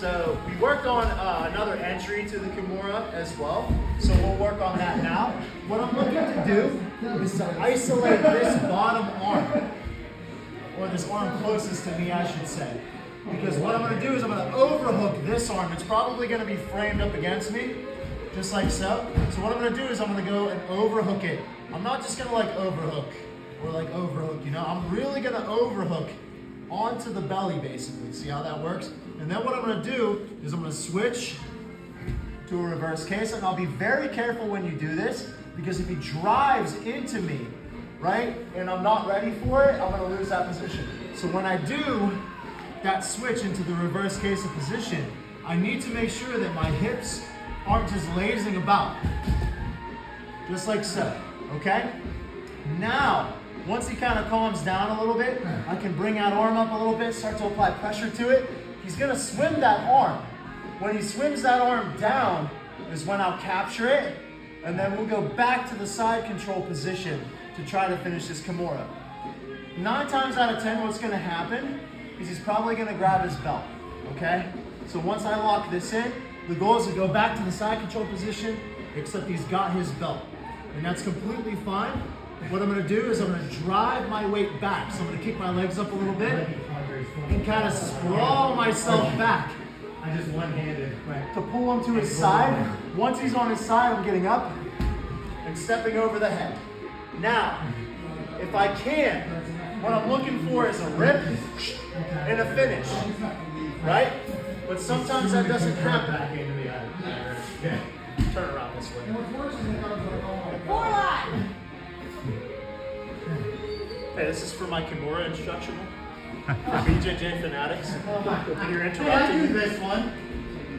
So we worked on another entry to the Kimura as well. So we'll work on that now. What I'm looking to do is to isolate this bottom arm, or this arm closest to me, I should say. Because what I'm going to do is I'm going to overhook this arm. It's probably going to be framed up against me, just like so. So what I'm going to do is I'm going to go and overhook it. I'm not just going to like overhook or like overhook, you know. I'm really going to overhook onto the belly, basically. See how that works? And then what I'm going to do is I'm going to switch to a reverse case, and I'll be very careful when you do this, because if he drives into me, right, and I'm not ready for it, I'm going to lose that position. So when I do that switch into the reverse case of position, I need to make sure that my hips aren't just lazing about, just like so, okay? Now, once he kind of calms down a little bit, I can bring that arm up a little bit, start to apply pressure to it. He's gonna swim that arm. When he swims that arm down is when I'll capture it, and then we'll go back to the side control position to try to finish this Kimura. 9 times out of 10, what's gonna happen is he's probably gonna grab his belt, okay? So once I lock this in, the goal is to go back to the side control position, except he's got his belt. And that's completely fine. What I'm gonna do is I'm gonna drive my weight back. So I'm gonna kick my legs up a little bit and kind of sprawl myself back. I just one-handed. Right. To pull him to his side. Once he's on his side, I'm getting up and stepping over the head. Now, if I can, what I'm looking for is a rip and a finish, right? But sometimes that doesn't happen. Turn around this way. Hey, this is for my Kimura instructional. For BJJ fanatics. And you're interrupting I do me. this one.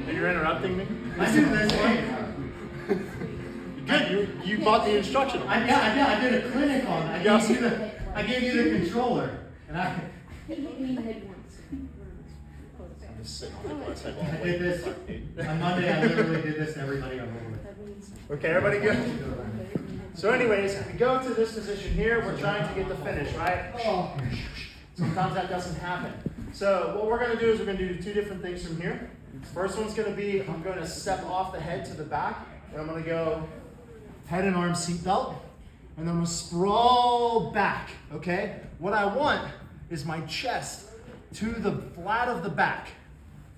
And you're interrupting me. I do this one. Good. You bought the instructional. I did a clinic on it. I gave you the controller. And I just sitting on the bus. I did this on Monday. I literally did this to everybody I'm over. Okay, everybody good? So anyways, we go to this position here. We're trying to get the finish, right? Sometimes that doesn't happen. So what we're going to do is we're going to do 2 different things from here. First one's going to be, I'm going to step off the head to the back, and I'm going to go head and arm seat belt, and then I'm going to sprawl back, okay? What I want is my chest to the flat of the back.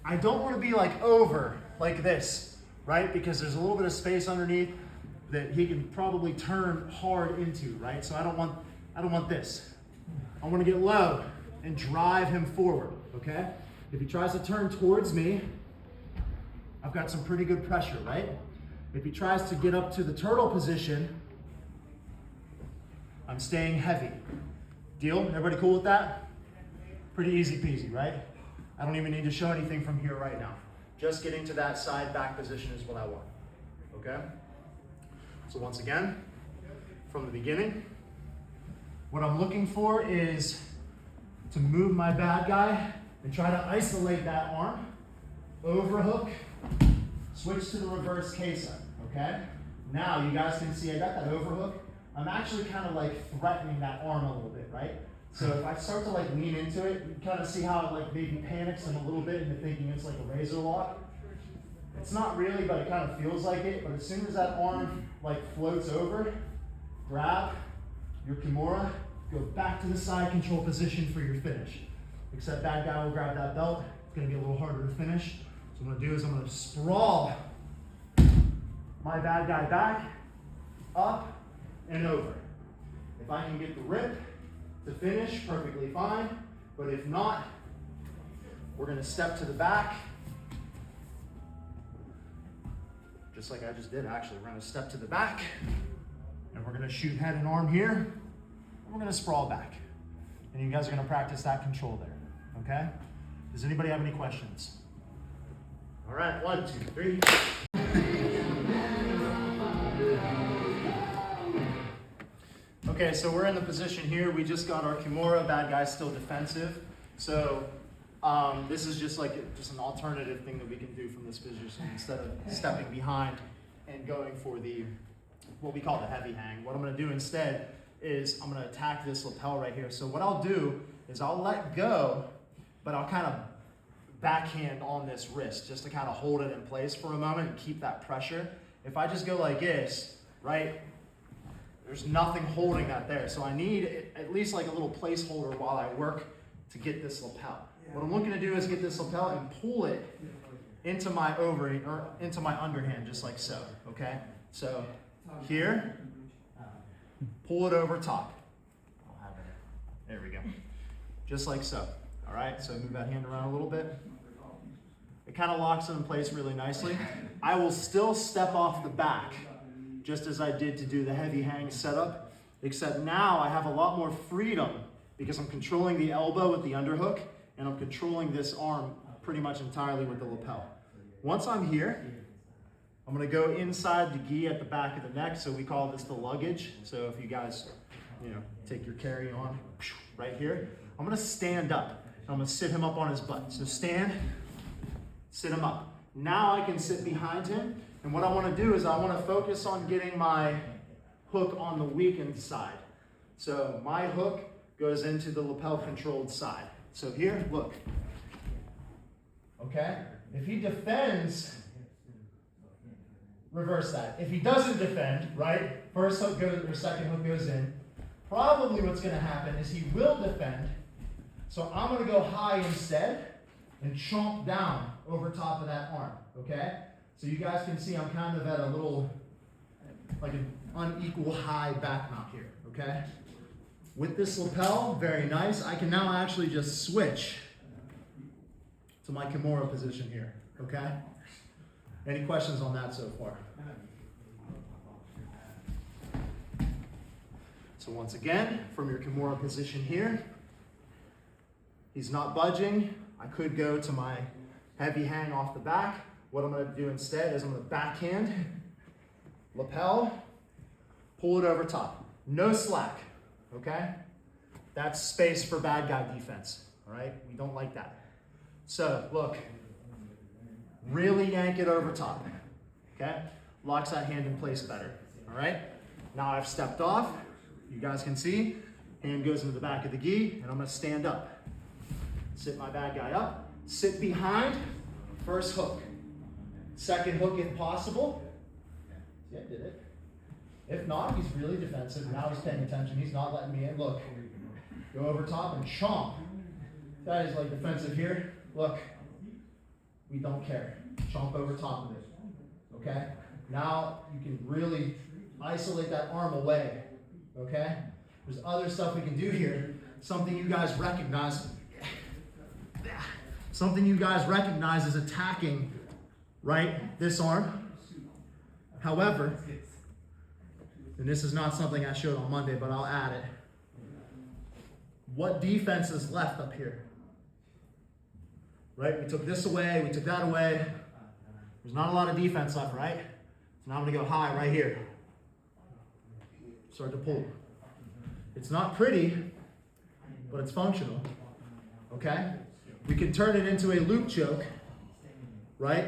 I don't want to be like over, like this, right? Because there's a little bit of space underneath that he can probably turn hard into, right? So I don't want this. I want to get low and drive him forward, okay? If he tries to turn towards me, I've got some pretty good pressure, right? If he tries to get up to the turtle position, I'm staying heavy. Deal? Everybody cool with that? Pretty easy peasy, right? I don't even need to show anything from here right now. Just getting to that side back position is what I want, okay? So once again, from the beginning, what I'm looking for is to move my bad guy and try to isolate that arm, overhook, switch to the reverse case up, okay? Now you guys can see I got that overhook. I'm actually kind of like threatening that arm a little bit, right? So if I start to like lean into it, you kind of see how it like maybe panics him a little bit into thinking it's like a razor lock. It's not really, but it kind of feels like it. But as soon as that arm like floats over, grab your Kimura, go back to the side control position for your finish. Except that guy will grab that belt. It's gonna be a little harder to finish. So what I'm gonna do is I'm gonna sprawl my bad guy back, up, and over. If I can get the rip to finish, perfectly fine. But if not, we're gonna step to the back. Just like I just did, actually. We're gonna step to the back, and we're gonna shoot head and arm here, and we're gonna sprawl back. And you guys are gonna practice that control there, okay? Does anybody have any questions? All right, 1, 2, 3. Okay, so we're in the position here. We just got our Kimura. Bad guy's still defensive. So this is just an alternative thing that we can do from this position instead of stepping behind and going for the what we call the heavy hang. What I'm going to do instead is I'm going to attack this lapel right here. So what I'll do is I'll let go, but I'll kind of backhand on this wrist just to kind of hold it in place for a moment and keep that pressure. If I just go like this, right, there's nothing holding that there. So I need at least like a little placeholder while I work to get this lapel. What I'm looking to do is get this lapel and pull it into my ovary or into my underhand, just like so, okay? So here, pull it over top. There we go. Just like so. All right, so move that hand around a little bit. It kind of locks it in place really nicely. I will still step off the back, just as I did to do the heavy hang setup, except now I have a lot more freedom because I'm controlling the elbow with the underhook and I'm controlling this arm pretty much entirely with the lapel. Once I'm here, I'm gonna go inside the gi at the back of the neck, so we call this the luggage. So if you guys, take your carry on right here, I'm gonna stand up. I'm gonna sit him up on his butt. So stand, sit him up. Now I can sit behind him, and what I wanna do is I wanna focus on getting my hook on the weakened side. So my hook goes into the lapel controlled side. So here, look. Okay? If he defends, reverse that. If he doesn't defend, right, first hook goes, or second hook goes in, probably what's gonna happen is he will defend. So I'm gonna go high instead and chomp down over top of that arm, okay? So you guys can see I'm kind of at a little, like an unequal high back mount here, okay? With this lapel, very nice. I can now actually just switch to my Kimura position here, okay? Any questions on that so far? So once again, from your Kimura position here, he's not budging. I could go to my heavy hang off the back. What I'm gonna do instead is I'm gonna backhand, lapel, pull it over top. No slack, okay? That's space for bad guy defense, all right? We don't like that. So look, really yank it over top, okay? Locks that hand in place better, all right? Now I've stepped off. You guys can see, hand goes into the back of the gi, and I'm gonna stand up. Sit my bad guy up, sit behind, first hook. Second hook if possible. See, I did it. If not, he's really defensive. Now he's paying attention. He's not letting me in. Look, go over top and chomp. That is like defensive here. Look, we don't care. Chomp over top of it, okay? Now you can really isolate that arm away, okay? There's other stuff we can do here. Something you guys recognize. Something you guys recognize is attacking, right? This arm. However, and this is not something I showed on Monday, but I'll add it. What defense is left up here? Right? We took this away, we took that away. There's not a lot of defense left, right? So now I'm gonna go high right here. Start to pull. It's not pretty, but it's functional. Okay? We can turn it into a loop choke, right?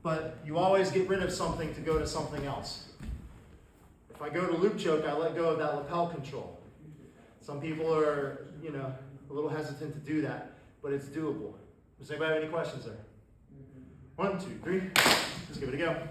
But you always get rid of something to go to something else. If I go to loop choke, I let go of that lapel control. Some people are, a little hesitant to do that, but it's doable. Does anybody have any questions there? 1, 2, 3. Let's give it a go.